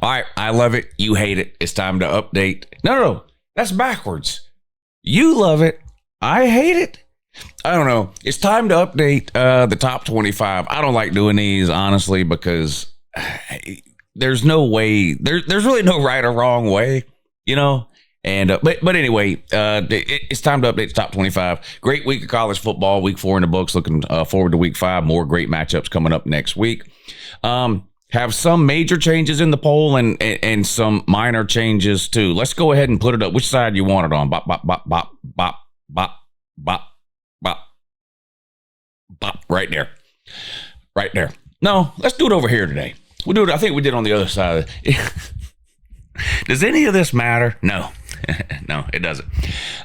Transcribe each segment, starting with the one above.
All right, I love it. You hate it. It's time to update. No, that's backwards. You love it. I hate it. I don't know. It's time to update the top 25. I don't like doing these, honestly, because there's no way. There's really no right or wrong way, you know. And but anyway, it's time to update the top 25. Great week of college football. Week 4 in the books. Looking forward to week 5. More great matchups coming up next week. Have some major changes in the poll and some minor changes too. Let's go ahead and put it up. Which side you want it on? Bop, bop, bop, bop, bop, bop, bop, bop, bop. Right there. Right there. No, let's do it over here today. We'll do it. I think we did on the other side. Does any of this matter? No. No, it doesn't.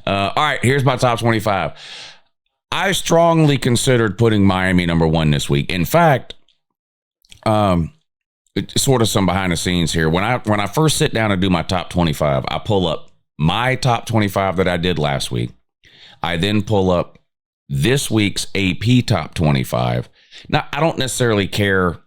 All right, here's my top 25. I strongly considered putting Miami number 1 this week. In fact, sort of some behind the scenes here. When I first sit down and do my top 25, I pull up my top 25 that I did last week. I then pull up this week's AP top 25. Now, I don't necessarily care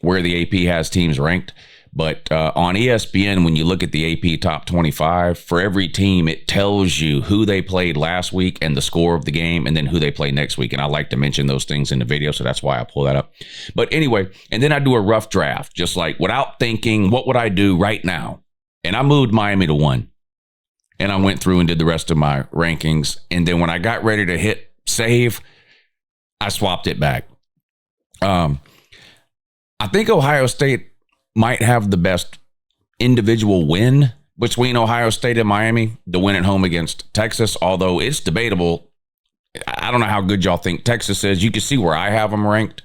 where the AP has teams ranked, but on ESPN, when you look at the AP top 25, for every team, it tells you who they played last week and the score of the game, and then who they play next week. And I like to mention those things in the video, so that's why I pull that up. But anyway, and then I do a rough draft, just like without thinking, what would I do right now? And I moved Miami to 1. And I went through and did the rest of my rankings. And then when I got ready to hit save, I swapped it back. I think Ohio State might have the best individual win between Ohio State and Miami, the win at home against Texas, although it's debatable. I don't know how good y'all think Texas is. You can see where I have them ranked.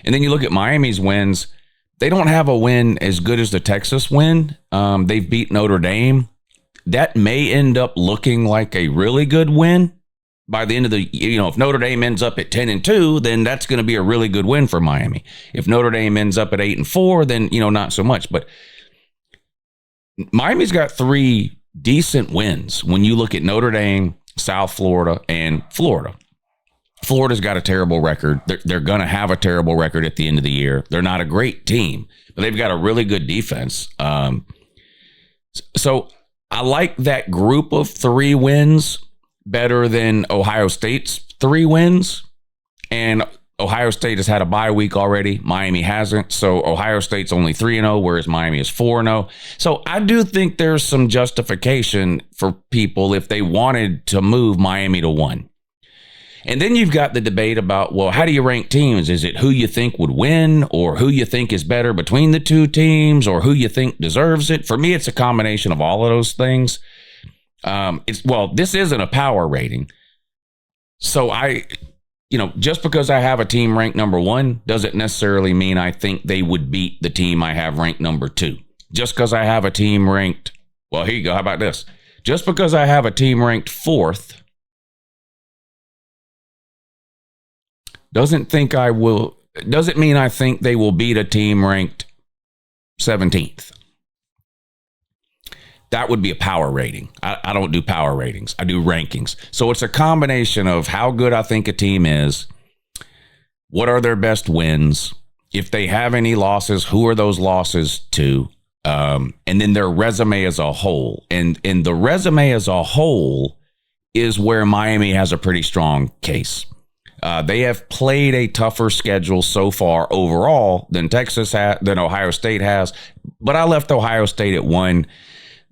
And then you look at Miami's wins. They don't have a win as good as the Texas win. They've beat Notre Dame. That may end up looking like a really good win. By the end of the, if Notre Dame ends up at 10-2, then that's going to be a really good win for Miami. If Notre Dame ends up at 8-4, then, not so much. But Miami's got 3 decent wins when you look at Notre Dame, South Florida, and Florida. Florida's got a terrible record. They're going to have a terrible record at the end of the year. They're not a great team, but they've got a really good defense. So I like that group of 3 wins better than Ohio State's 3 wins. And Ohio State has had a bye week already. Miami hasn't. So Ohio State's only 3-0, whereas Miami is 4-0. So I do think there's some justification for people if they wanted to move Miami to 1. And then you've got the debate about, well, how do you rank teams? Is it who you think would win, or who you think is better between the 2 teams, or who you think deserves it? For me, it's a combination of all of those things. This isn't a power rating. So just because I have a team ranked number 1 doesn't necessarily mean I think they would beat the team I have ranked number 2. Just because I have a team ranked, well, here you go. How about this? Just because I have a team ranked 4th doesn't mean I think they will beat a team ranked 17th. That would be a power rating. I don't do power ratings. I do rankings. So it's a combination of how good I think a team is, what are their best wins, if they have any losses, who are those losses to, and then their resume as a whole. And the resume as a whole is where Miami has a pretty strong case. They have played a tougher schedule so far overall than than Ohio State has. But I left Ohio State at 1.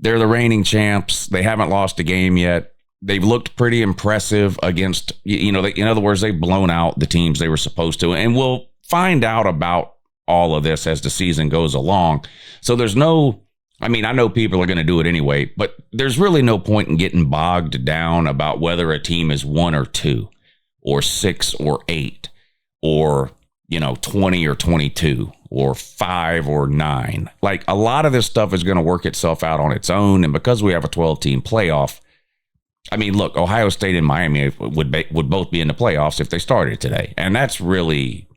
They're the reigning champs. They haven't lost a game yet. They've looked pretty impressive against, in other words, they've blown out the teams they were supposed to. And we'll find out about all of this as the season goes along. So there's I know people are going to do it anyway, but there's really no point in getting bogged down about whether a team is 1 or 2 or 6 or 8 or, 20 or 22. Or 5 or 9. Like, a lot of this stuff is going to work itself out on its own. And because we have a 12-team playoff, look, Ohio State and Miami would both be in the playoffs if they started today. And that's really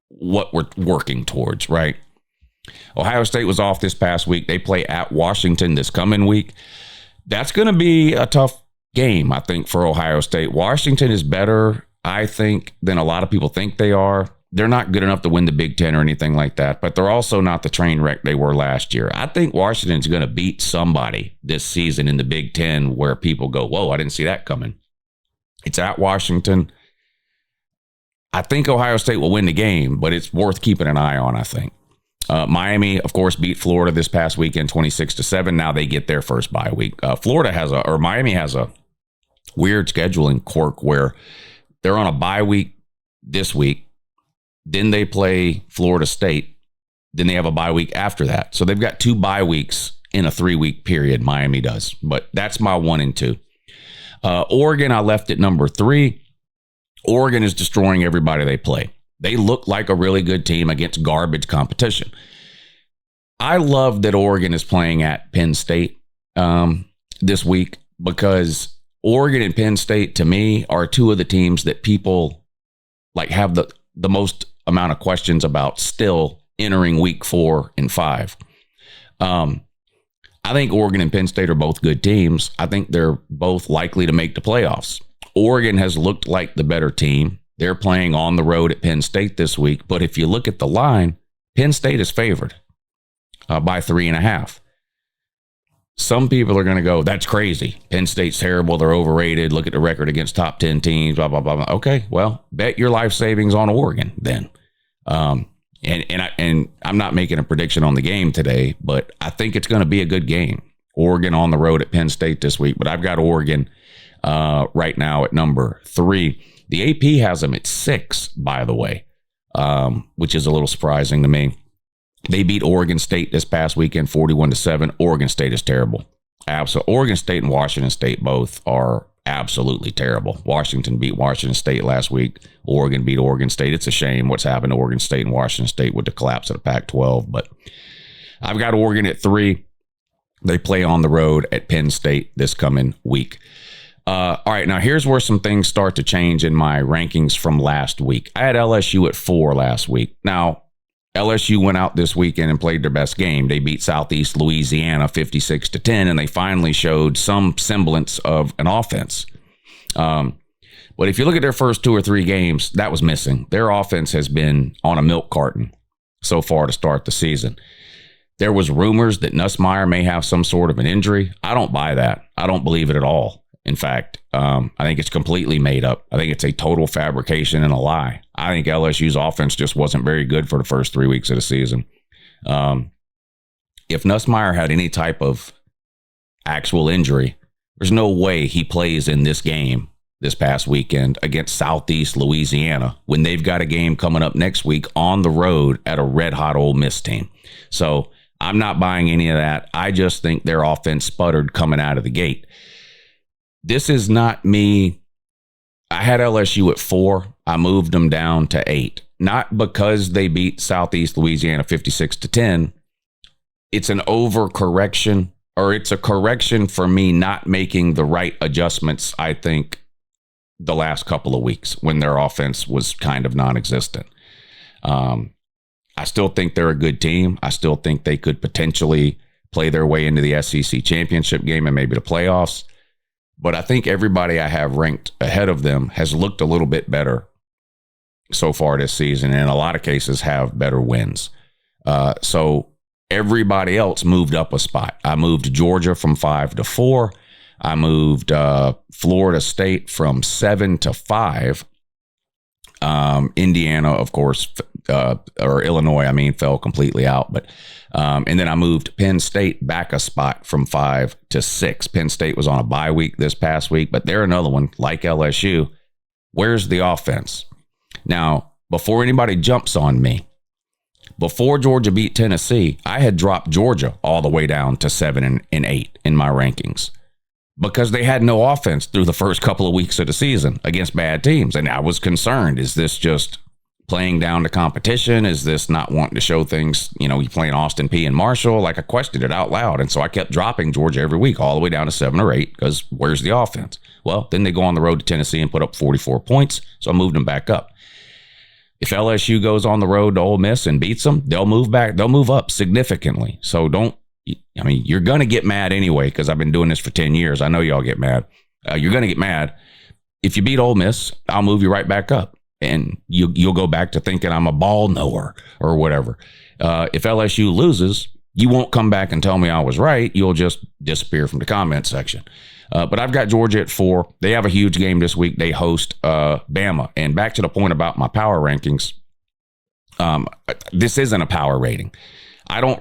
what we're working towards, right? Ohio State was off this past week. They play at Washington this coming week. That's going to be a tough game, I think, for Ohio State. Washington is better, I think, than a lot of people think they are. they're not good enough to win the Big Ten or anything like that, but they're also not the train wreck they were last year. I think Washington's going to beat somebody this season in the Big Ten where people go, whoa, I didn't see that coming. It's at Washington. I think Ohio State will win the game, but it's worth keeping an eye on, I think. Miami, of course, beat Florida this past weekend 26-7. Now they get their first bye week. Miami has a weird scheduling quirk where they're on a bye week this week. Then they play Florida State. Then they have a bye week after that. So they've got 2 bye weeks in a 3-week period, Miami does. But that's my 1 and 2. Oregon, I left at number 3. Oregon is destroying everybody they play. They look like a really good team against garbage competition. I love that Oregon is playing at Penn State this week because Oregon and Penn State, to me, are 2 of the teams that people like have the most amount of questions about still entering week 4 and 5. I think Oregon and Penn State are both good teams. I think they're both likely to make the playoffs. Oregon has looked like the better team. They're playing on the road at Penn State this week. But if you look at the line, Penn State is favored by 3.5. Some people are going to go, that's crazy. Penn State's terrible. They're overrated. Look at the record against top 10 teams, blah, blah, blah, blah. Okay, well, bet your life savings on Oregon then. And I'm not making a prediction on the game today, but I think it's going to be a good game. Oregon on the road at Penn State this week, but I've got Oregon right now at number 3. The AP has them at 6, by the way, which is a little surprising to me. They beat Oregon State this past weekend, 41-7. Oregon State is terrible. Absolutely. Oregon State and Washington State both are absolutely terrible. Washington beat Washington State last week. Oregon beat Oregon State. It's a shame what's happened to Oregon State and Washington State with the collapse of the Pac-12. But I've got Oregon at 3. They play on the road at Penn State this coming week. All right, now here's where some things start to change in my rankings from last week. I had LSU at 4 last week. Now, LSU went out this weekend and played their best game. They beat Southeast Louisiana 56-10, and they finally showed some semblance of an offense. But if you look at their first 2 or 3 games, that was missing. Their offense has been on a milk carton so far to start the season. There was rumors that Nussmeier may have some sort of an injury. I don't buy that. I don't believe it at all. In fact, I think it's completely made up. I think it's a total fabrication and a lie. I think LSU's offense just wasn't very good for the first 3 weeks of the season. If Nussmeier had any type of actual injury, there's no way he plays in this game this past weekend against Southeast Louisiana when they've got a game coming up next week on the road at a red-hot Ole Miss team. So I'm not buying any of that. I just think their offense sputtered coming out of the gate. This is not me. I had LSU at 4. I moved them down to 8. Not because they beat Southeast Louisiana 56-10. It's an overcorrection, or it's a correction for me not making the right adjustments, I think, the last couple of weeks when their offense was kind of non-existent. I still think they're a good team. I still think they could potentially play their way into the SEC championship game and maybe the playoffs. But I think everybody I have ranked ahead of them has looked a little bit better so far this season, and in a lot of cases have better wins. So everybody else moved up a spot. I moved Georgia from 5 to 4. I moved Florida State from 7 to 5. Indiana, of course, or Illinois, fell completely out. But and then I moved Penn State back a spot from 5 to 6. Penn State was on a bye week this past week, but they're another one like LSU. Where's the offense? Now, before anybody jumps on me, before Georgia beat Tennessee, I had dropped Georgia all the way down to 7 and 8 in my rankings because they had no offense through the first couple of weeks of the season against bad teams. And I was concerned, is this just playing down the competition? Is this not wanting to show things, you're playing Austin P and Marshall? Like, I questioned it out loud. And so I kept dropping Georgia every week all the way down to 7 or 8 because where's the offense? Well, then they go on the road to Tennessee and put up 44 points. So I moved them back up. If LSU goes on the road to Ole Miss and beats them, they'll move back. They'll move up significantly. So you're going to get mad anyway because I've been doing this for 10 years. I know y'all get mad. You're going to get mad. If you beat Ole Miss, I'll move you right back up. and you'll go back to thinking I'm a ball knower or whatever. If LSU loses, you won't come back and tell me I was right. You'll just disappear from the comment section. But I've got Georgia at 4. They have a huge game this week. They host Bama. And back to the point about my power rankings, this isn't a power rating. I don't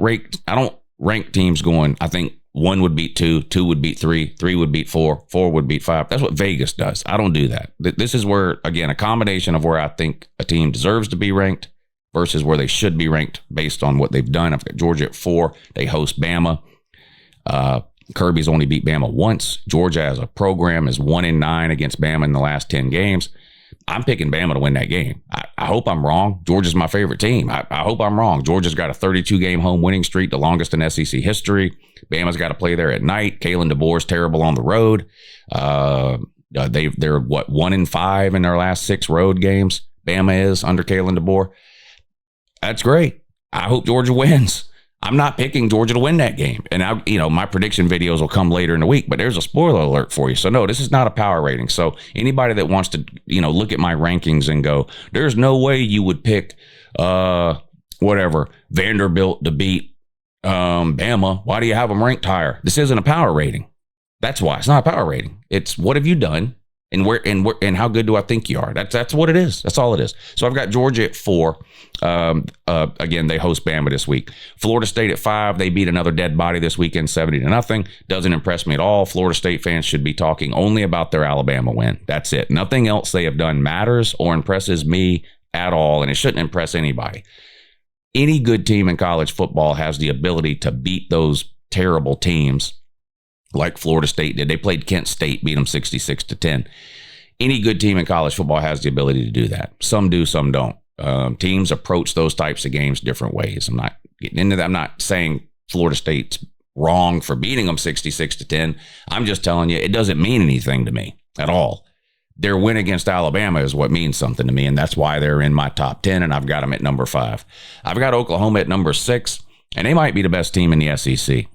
rank teams going, I think 1 would beat 2, 2 would beat 3, 3 would beat 4, 4 would beat 5. That's what Vegas does. I don't do that. This is where, again, a combination of where I think a team deserves to be ranked versus where they should be ranked based on what they've done. I've got Georgia at 4. They host Bama. Kirby's only beat Bama once. Georgia as a program is 1-9 against Bama in the last 10 games. I'm picking Bama to win that game. I hope I'm wrong. Georgia's my favorite team. I hope I'm wrong. Georgia's got a 32-game home winning streak, the longest in SEC history. Bama's got to play there at night. Kalen DeBoer's terrible on the road. They're 1-5 in their last 6 road games. Bama is under Kalen DeBoer. That's great. I hope Georgia wins. I'm not picking Georgia to win that game. And my prediction videos will come later in the week, but there's a spoiler alert for you. So no, this is not a power rating. So anybody that wants to, look at my rankings and go, there's no way you would pick, Vanderbilt to beat, Bama. Why do you have them ranked higher? This isn't a power rating. That's why it's not a power rating. It's what have you done and where and how good do I think you are? That's what it is. That's all it is. So I've got Georgia at 4. Again, they host Bama this week. Florida State at 5. They beat another dead body this weekend, 70-0. Doesn't impress me at all. Florida State fans should be talking only about their Alabama win. That's it. Nothing else they have done matters or impresses me at all, and it shouldn't impress anybody. Any good team in college football has the ability to beat those terrible teams like Florida State did. They played Kent State, beat them 66-10. Any good team in college football has the ability to do that. Some do, some don't. Teams approach those types of games different ways. I'm not getting into that. I'm not saying Florida State's wrong for beating them 66-10. I'm just telling you, it doesn't mean anything to me at all. Their win against Alabama is what means something to me, and that's why they're in my top 10, and I've got them at number 5. I've got Oklahoma at number 6, and they might be the best team in the SEC.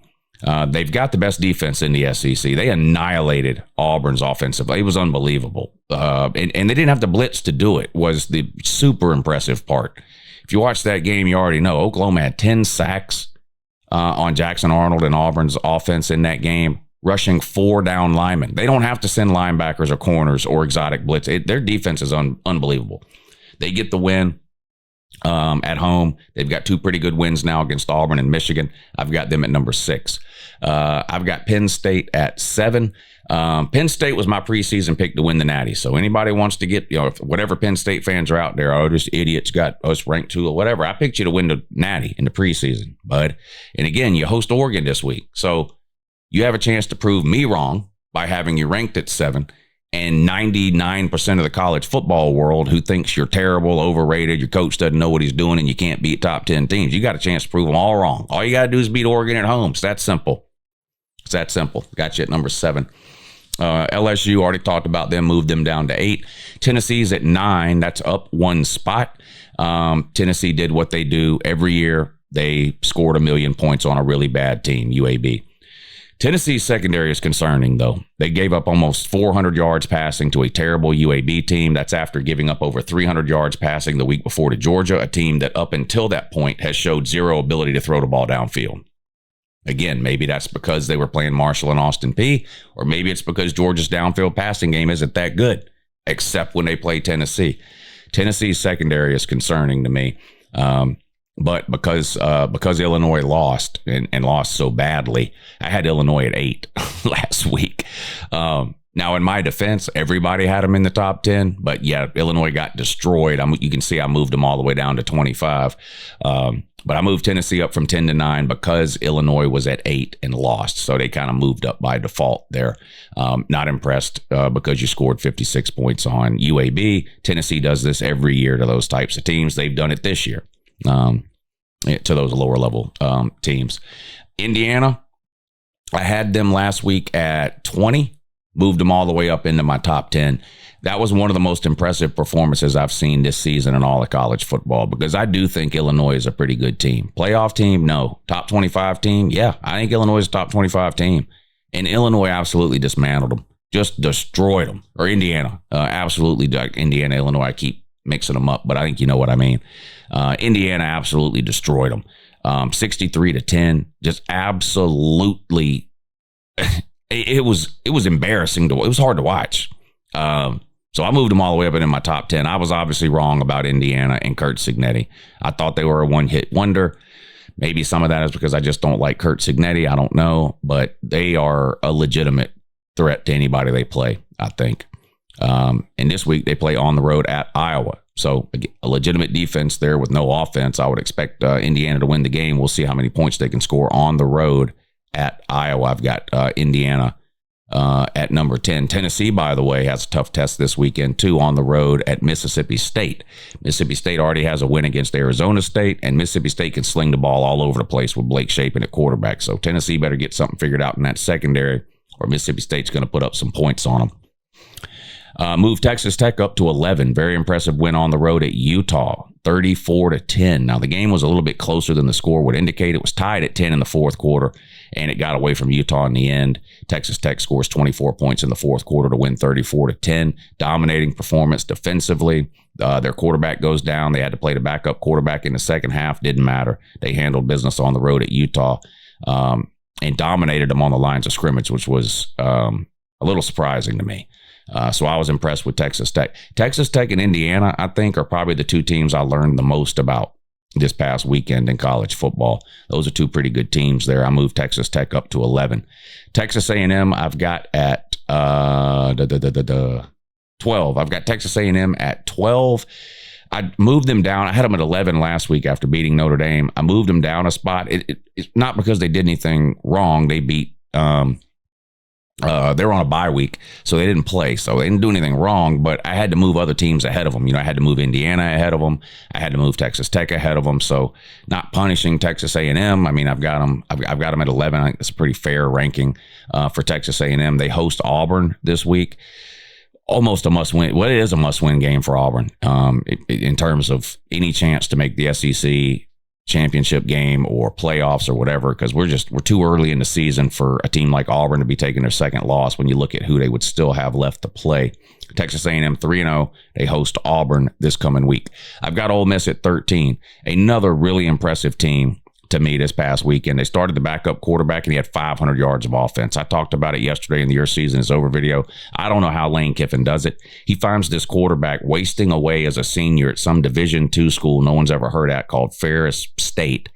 They've got the best defense in the SEC. They annihilated Auburn's offensive. It was unbelievable. And they didn't have to blitz to do it, was the super impressive part. If you watch that game, you already know Oklahoma had 10 sacks on Jackson Arnold and Auburn's offense in that game, rushing 4 down linemen. They don't have to send linebackers or corners or exotic blitz. Their defense is unbelievable. They get the win. At home. They've got 2 pretty good wins now against Auburn and Michigan. I've got them at number 6. I've got Penn State at 7. Penn State was my preseason pick to win the Natty. So anybody wants to get, whatever Penn State fans are out there, this idiot's got us ranked 2 or whatever. I picked you to win the Natty in the preseason, bud. And again, you host Oregon this week. So you have a chance to prove me wrong by having you ranked at 7. And 99% of the college football world who thinks you're terrible, overrated, your coach doesn't know what he's doing, and you can't beat top 10 teams. You got a chance to prove them all wrong. All you got to do is beat Oregon at home. It's that simple. It's that simple. Got you at number 7. LSU, already talked about them, moved them down to 8. Tennessee's at 9. That's up 1 spot. Tennessee did what they do every year. They scored 1 million points on a really bad team, UAB. Tennessee's secondary is concerning, though. They gave up almost 400 yards passing to a terrible UAB team. That's after giving up over 300 yards passing the week before to Georgia, a team that up until that point has showed zero ability to throw the ball downfield. Again, maybe that's because they were playing Marshall and Austin Peay, or maybe it's because Georgia's downfield passing game isn't that good, except when they play Tennessee. Tennessee's secondary is concerning to me. But because Illinois lost and lost so badly, I had Illinois at 8 last week. Now, in my defense, everybody had them in the top 10. But, yeah, Illinois got destroyed. You can see I moved them all the way down to 25. But I moved Tennessee up from 10 to 9 because Illinois was at 8 and lost. So they kind of moved up by default there. Not impressed because you scored 56 points on UAB. Tennessee does this every year to those types of teams. They've done it this year. To those lower level teams. Indiana, I had them last week at 20, moved them all the way up into my top 10. That was one of the most impressive performances I've seen this season in all of college football, because I do think Illinois is a pretty good team. Playoff team? No. Top 25 team? Yeah, I think Illinois is a top 25 team. And Illinois absolutely dismantled them, just destroyed them. Or Indiana, absolutely. Indiana, Illinois, I keep mixing them up, but I think you know what I mean. Indiana absolutely destroyed them. 63-10, just absolutely. It was embarrassing it was hard to watch. So I moved them all the way up in my top 10. I was obviously wrong about Indiana and Kurt Cignetti. I thought they were a one-hit wonder. Maybe some of that is because I just don't like Kurt Cignetti. I don't know, but they are a legitimate threat to anybody they play, I think. And this week they play on the road at Iowa. So a legitimate defense there with no offense. I would expect Indiana to win the game. We'll see how many points they can score on the road at Iowa. I've got Indiana at number 10. Tennessee, by the way, has a tough test this weekend, too, on the road at Mississippi State. Mississippi State already has a win against Arizona State, and Mississippi State can sling the ball all over the place with Blake Shapen at quarterback. So Tennessee better get something figured out in that secondary, or Mississippi State's going to put up some points on them. Move Texas Tech up to 11. Very impressive win on the road at Utah, 34-10. Now, the game was a little bit closer than the score would indicate. It was tied at 10 in the fourth quarter, and it got away from Utah in the end. Texas Tech scores 24 points in the fourth quarter to win 34-10. Dominating performance defensively. Their quarterback goes down. They had to play the backup quarterback in the second half. Didn't matter. They handled business on the road at Utah and dominated them on the lines of scrimmage, which was a little surprising to me. So I was impressed with Texas Tech. Texas Tech and Indiana, I think, are probably the two teams I learned the most about this past weekend in college football. Those are two pretty good teams there. I moved Texas Tech up to 11. Texas A&M, I've got at 12. I've got Texas A&M at 12. I moved them down. I had them at 11 last week after beating Notre Dame. I moved them down a spot. It's not because they did anything wrong. They beat they were on a bye week, so they didn't play. So they didn't do anything wrong, but I had to move other teams ahead of them. I had to move Indiana ahead of them. I had to move Texas Tech ahead of them. So not punishing Texas A&M. I've got them at 11. I think it's a pretty fair ranking for Texas A&M. They host Auburn this week. Almost a must-win. Well, it is a must-win game for Auburn in terms of any chance to make the SEC championship game or playoffs or whatever, because we're too early in the season for a team like Auburn to be taking their second loss when you look at who they would still have left to play. Texas A&M 3-0. They host Auburn this coming week. I've got Ole Miss at 13. Another really impressive team to me this past weekend. They started the backup quarterback and he had 500 yards of offense. I talked about it yesterday in the Your Season Is Over video. I don't know how Lane Kiffin does it. He finds this quarterback wasting away as a senior at some Division II school no one's ever heard at called Ferris State.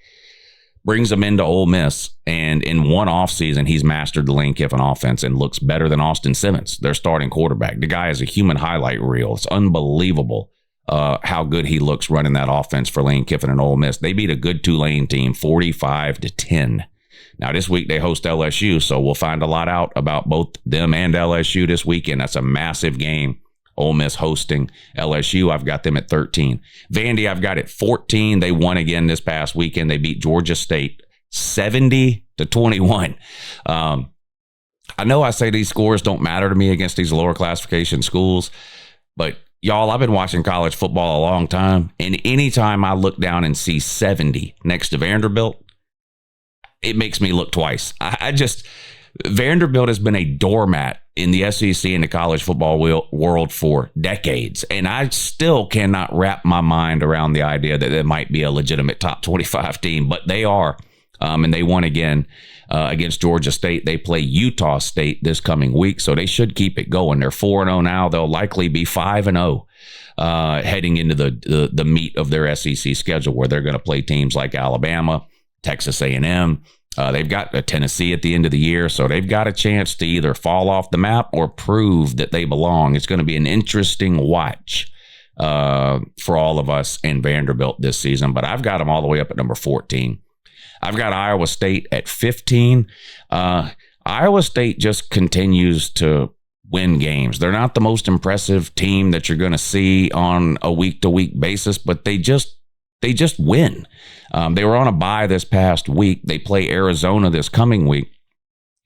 Brings him into Ole Miss, and in one offseason, he's mastered the Lane Kiffin offense and looks better than Austin Simmons, their starting quarterback. The guy is a human highlight reel. It's unbelievable how good he looks running that offense for Lane Kiffin and Ole Miss. They beat a good Tulane team 45-10. Now, this week they host LSU, so we'll find a lot out about both them and LSU this weekend. That's a massive game. Ole Miss hosting LSU. I've got them at 13. Vandy, I've got at 14. They won again this past weekend. They beat Georgia State 70-21. I know I say these scores don't matter to me against these lower classification schools, but y'all, I've been watching college football a long time, and anytime I look down and see 70 next to Vanderbilt, it makes me look twice. Vanderbilt has been a doormat in the SEC and the college football world for decades, and I still cannot wrap my mind around the idea that it might be a legitimate top 25 team, but they are, and they won again against Georgia State. They play Utah State this coming week, so they should keep it going. They're 4-0 now. They'll likely be 5-0 heading into the meat of their SEC schedule, where they're going to play teams like Alabama, Texas A&M. They've got Tennessee at the end of the year, so they've got a chance to either fall off the map or prove that they belong. It's going to be an interesting watch for all of us in Vanderbilt this season, but I've got them all the way up at number 14. I've got Iowa State at 15. Iowa State just continues to win games. They're not the most impressive team that you're going to see on a week-to-week basis, but they just win. They were on a bye this past week. They play Arizona this coming week.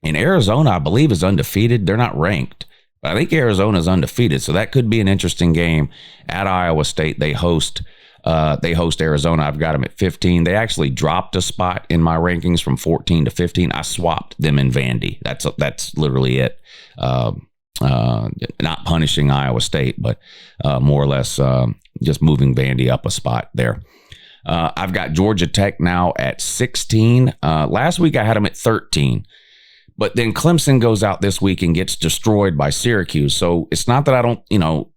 And Arizona, I believe, is undefeated. They're not ranked, but I think Arizona is undefeated, so that could be an interesting game at Iowa State. They host Arizona. I've got them at 15. They actually dropped a spot in my rankings from 14 to 15. I swapped them in Vandy. That's literally it. not punishing Iowa State, but more or less just moving Vandy up a spot there. I've got Georgia Tech now at 16. Last week I had them at 13. But then Clemson goes out this week and gets destroyed by Syracuse. So it's not that I don't,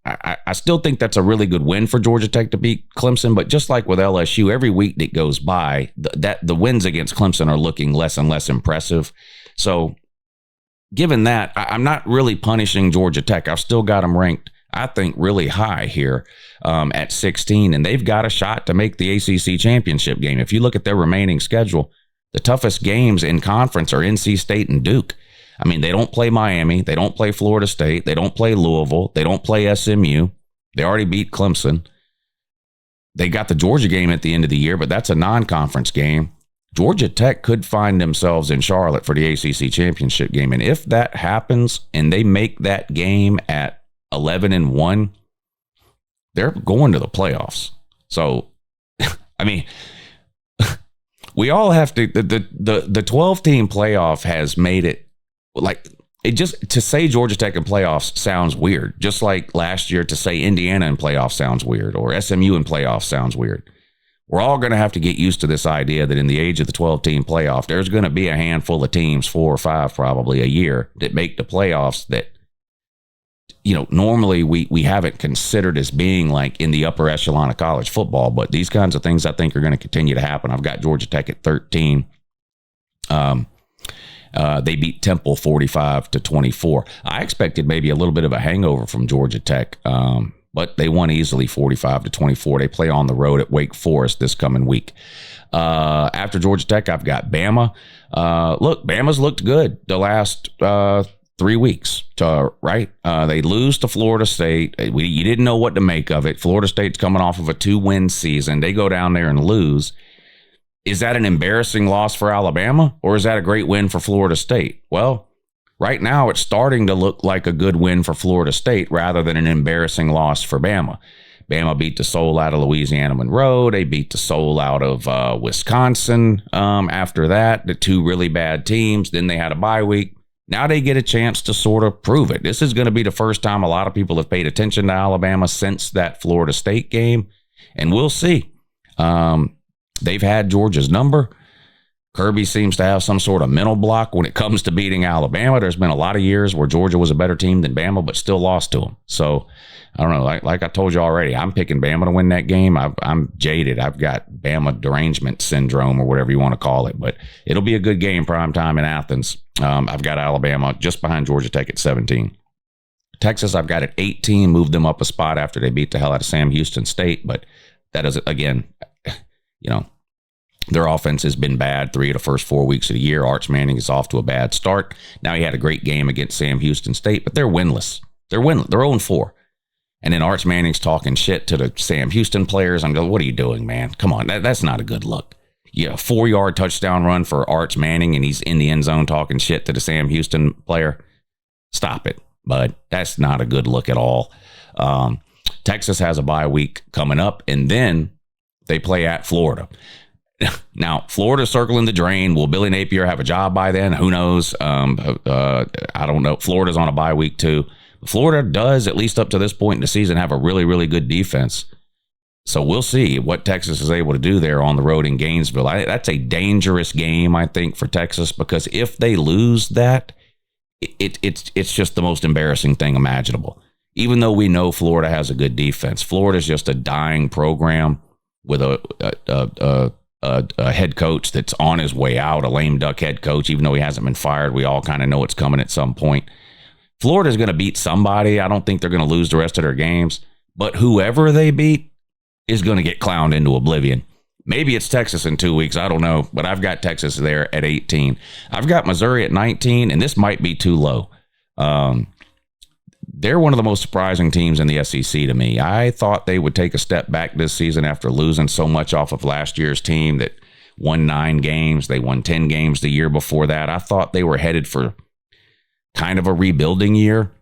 I still think that's a really good win for Georgia Tech to beat Clemson. But just like with LSU, every week that goes by, the wins against Clemson are looking less and less impressive. So given that, I'm not really punishing Georgia Tech. I've still got them ranked, I think, really high here at 16. And they've got a shot to make the ACC championship game. If you look at their remaining schedule, the toughest games in conference are NC State and Duke. I mean, they don't play Miami. They don't play Florida State. They don't play Louisville. They don't play SMU. They already beat Clemson. They got the Georgia game at the end of the year, but that's a non-conference game. Georgia Tech could find themselves in Charlotte for the ACC championship game. And if that happens and they make that game at 11-1, they're going to the playoffs. So, I mean, we all have to, the 12-team playoff has made it, like, it just, to say Georgia Tech in playoffs sounds weird. Just like last year to say Indiana in playoffs sounds weird, or SMU in playoffs sounds weird. We're all going to have to get used to this idea that in the age of the 12-team playoff, there's going to be a handful of teams, 4 or 5 probably a year, that make the playoffs that, normally we haven't considered as being like in the upper echelon of college football. But these kinds of things I think are going to continue to happen. I've got Georgia Tech at 13. They beat Temple 45-24. I expected maybe a little bit of a hangover from Georgia Tech, but they won easily 45-24. They play on the road at Wake Forest this coming week. After Georgia Tech, I've got Bama. Look, Bama's looked good the last 3 weeks, right? They lose to Florida State. You didn't know what to make of it. Florida State's coming off of a 2-win season. They go down there and lose. Is that an embarrassing loss for Alabama, or is that a great win for Florida State? Well, right now it's starting to look like a good win for Florida State rather than an embarrassing loss for Bama. Bama beat the soul out of Louisiana Monroe. They beat the soul out of Wisconsin. After that, the 2 really bad teams. Then they had a bye week. Now they get a chance to sort of prove it. This is going to be the first time a lot of people have paid attention to Alabama since that Florida State game, and we'll see. They've had Georgia's number. Kirby seems to have some sort of mental block when it comes to beating Alabama. There's been a lot of years where Georgia was a better team than Bama, but still lost to them. So, I don't know. Like I told you already, I'm picking Bama to win that game. I'm jaded. I've got Bama derangement syndrome or whatever you want to call it, but it'll be a good game, prime time in Athens. I've got Alabama just behind Georgia Tech at 17. Texas, I've got at 18, moved them up a spot after they beat the hell out of Sam Houston State, but that is, again, their offense has been bad 3 of the first 4 weeks of the year. Arch Manning is off to a bad start. Now he had a great game against Sam Houston State, but they're winless. They're 0-4. And then Arch Manning's talking shit to the Sam Houston players. I'm going, what are you doing, man? Come on, that's not a good look. Yeah, 4-yard touchdown run for Arch Manning, and he's in the end zone talking shit to the Sam Houston player. Stop it, bud. That's not a good look at all. Texas has a bye week coming up, and then they play at Florida. Now, Florida's circling the drain. Will Billy Napier have a job by then? Who knows? I don't know. Florida's on a bye week too. Florida does, at least up to this point in the season, have a really, really good defense. So we'll see what Texas is able to do there on the road in Gainesville. That's a dangerous game, I think, for Texas, because if they lose that, it's just the most embarrassing thing imaginable. Even though we know Florida has a good defense, Florida's just a dying program with a head coach that's on his way out, a lame duck head coach, even though he hasn't been fired. We all kind of know it's coming at some point. Florida's going to beat somebody. I don't think they're going to lose the rest of their games, but whoever they beat is going to get clowned into oblivion. Maybe it's Texas in 2 weeks. I don't know, but I've got Texas there at 18. I've got Missouri at 19, and this might be too low. They're one of the most surprising teams in the SEC to me. I thought they would take a step back this season after losing so much off of last year's team that won 9 games. They won 10 games the year before that. I thought they were headed for kind of a rebuilding year.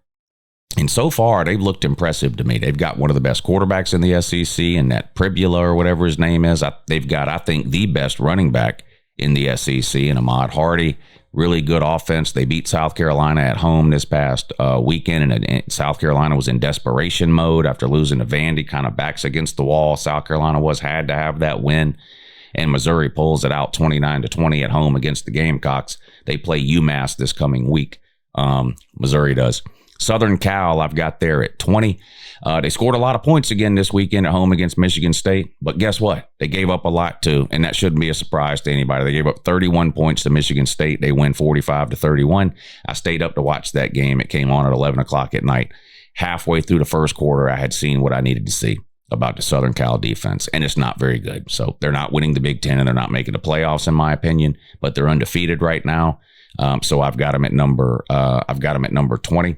And so far, they've looked impressive to me. They've got one of the best quarterbacks in the SEC, and that Pribula or whatever his name is. They've got, I think, the best running back in the SEC, and Ahmad Hardy, really good offense. They beat South Carolina at home this past weekend, and South Carolina was in desperation mode after losing to Vandy, kind of backs against the wall. South Carolina had to have that win, and Missouri pulls it out 29-20 at home against the Gamecocks. They play UMass this coming week. Missouri does. Southern Cal, I've got there at 20. They scored a lot of points again this weekend at home against Michigan State, but guess what? They gave up a lot too, and that shouldn't be a surprise to anybody. They gave up 31 points to Michigan State. They win 45-31. I stayed up to watch that game. It came on at 11 o'clock at night. Halfway through the first quarter, I had seen what I needed to see about the Southern Cal defense, and it's not very good. So they're not winning the Big Ten, and they're not making the playoffs, in my opinion, but they're undefeated right now. So I've got them at number 20.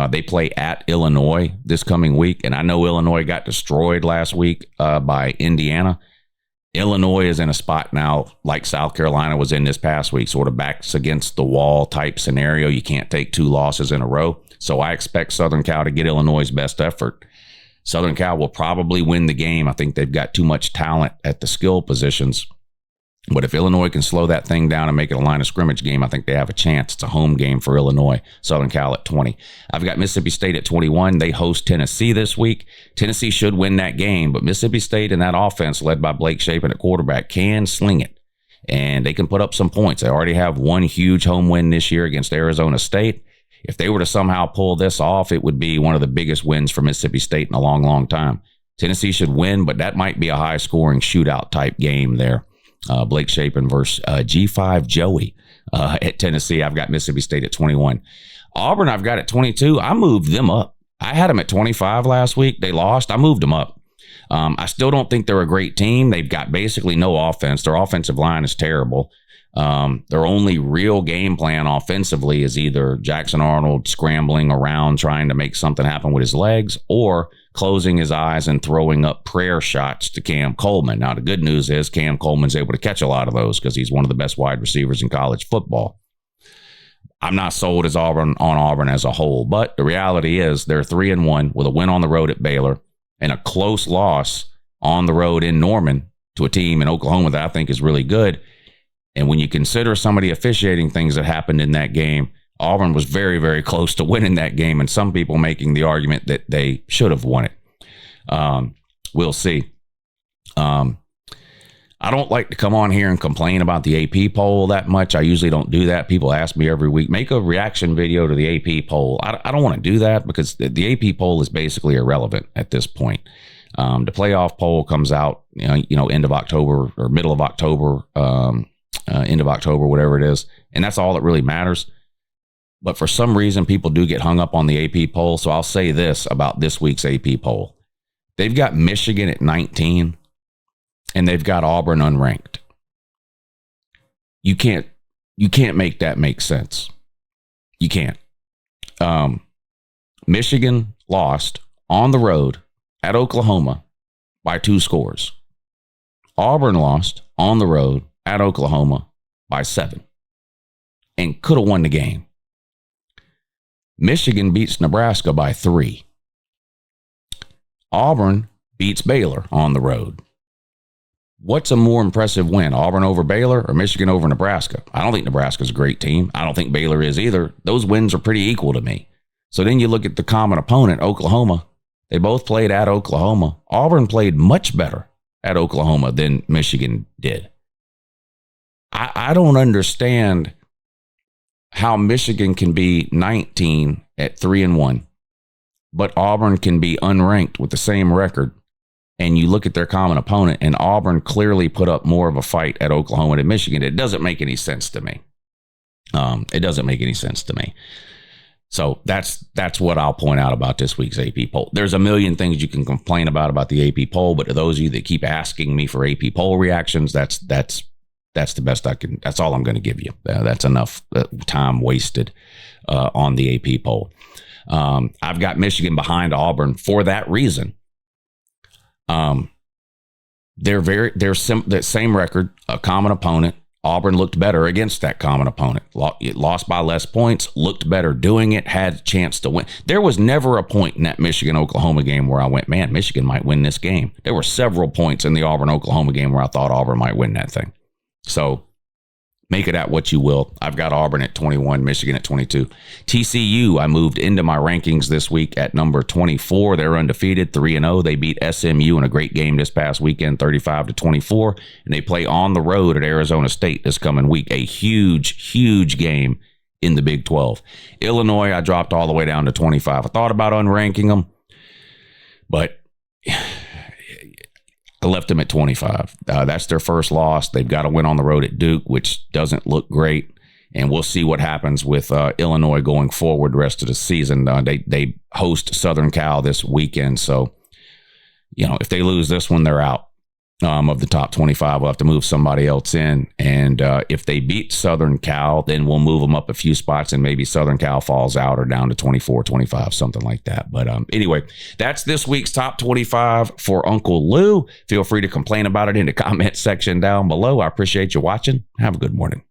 They play at Illinois this coming week, and I know Illinois got destroyed last week by Indiana. Illinois is in a spot now like South Carolina was in this past week, sort of backs against the wall type scenario. You can't take 2 losses in a row. So I expect Southern Cal to get Illinois' best effort. Southern Cal will probably win the game. I think they've got too much talent at the skill positions. But if Illinois can slow that thing down and make it a line of scrimmage game, I think they have a chance. It's a home game for Illinois. Southern Cal at 20. I've got Mississippi State at 21. They host Tennessee this week. Tennessee should win that game, but Mississippi State and that offense led by Blake Shapen at quarterback can sling it, and they can put up some points. They already have one huge home win this year against Arizona State. If they were to somehow pull this off, it would be one of the biggest wins for Mississippi State in a long, long time. Tennessee should win, but that might be a high-scoring shootout type game there. Blake Shapen versus G5 Joey at Tennessee. I've got Mississippi State at 21. Auburn, I've got at 22. I moved them up. I had them at 25 last week. They lost. I moved them up. I still don't think they're a great team. They've got basically no offense. Their offensive line is terrible. Their only real game plan offensively is either Jackson Arnold scrambling around trying to make something happen with his legs, or closing his eyes and throwing up prayer shots to Cam Coleman. Now, the good news is Cam Coleman's able to catch a lot of those because he's one of the best wide receivers in college football. I'm not sold on Auburn as a whole, but the reality is they're 3-1 with a win on the road at Baylor and a close loss on the road in Norman to a team in Oklahoma that I think is really good. And when you consider some of the officiating things that happened in that game, Auburn was very, very close to winning that game, and some people making the argument that they should have won it. We'll see. I don't like to come on here and complain about the AP poll that much. I usually don't do that. People ask me every week, make a reaction video to the AP poll. I don't want to do that because the AP poll is basically irrelevant at this point. The playoff poll comes out, end of October or middle of October, end of October, whatever it is. And that's all that really matters. But for some reason, people do get hung up on the AP poll. So I'll say this about this week's AP poll. They've got Michigan at 19, and they've got Auburn unranked. You can't make that make sense. You can't. Michigan lost on the road at Oklahoma by 2 scores. Auburn lost on the road at Oklahoma by 7 and could have won the game. Michigan beats Nebraska by 3. Auburn beats Baylor on the road. What's a more impressive win, Auburn over Baylor or Michigan over Nebraska? I don't think Nebraska's a great team. I don't think Baylor is either. Those wins are pretty equal to me. So then you look at the common opponent, Oklahoma. They both played at Oklahoma. Auburn played much better at Oklahoma than Michigan did. I don't understand how Michigan can be 19 at 3-1, but Auburn can be unranked with the same record. And you look at their common opponent, and Auburn clearly put up more of a fight at Oklahoma than Michigan. It doesn't make any sense to me. It doesn't make any sense to me. So that's what I'll point out about this week's AP poll. There's a million things you can complain about the AP poll, but to those of you that keep asking me for AP poll reactions, that's the best I can. That's all I'm going to give you. That's enough time wasted on the AP poll. I've got Michigan behind Auburn for that reason. They're the same record, a common opponent. Auburn looked better against that common opponent. It lost by less points, looked better doing it, had a chance to win. There was never a point in that Michigan-Oklahoma game where I went, man, Michigan might win this game. There were several points in the Auburn-Oklahoma game where I thought Auburn might win that thing. So Make it at what you will. I've got Auburn at 21, Michigan at 22. TCU, I moved into my rankings this week at number 24. They're undefeated, 3-0. They beat SMU in a great game this past weekend, 35-24. And they play on the road at Arizona State this coming week. A huge, huge game in the Big 12. Illinois, I dropped all the way down to 25. I thought about unranking them, but I left them at 25. That's their first loss. They've got to win on the road at Duke, which doesn't look great. And we'll see what happens with Illinois going forward the rest of the season. They host Southern Cal this weekend. So, if they lose this one, they're out of the top 25. We'll have to move somebody else in. And if they beat Southern Cal, then we'll move them up a few spots and maybe Southern Cal falls out or down to 24, 25, something like that. But anyway, that's this week's top 25 for Uncle Lou. Feel free to complain about it in the comment section down below. I appreciate you watching. Have a good morning.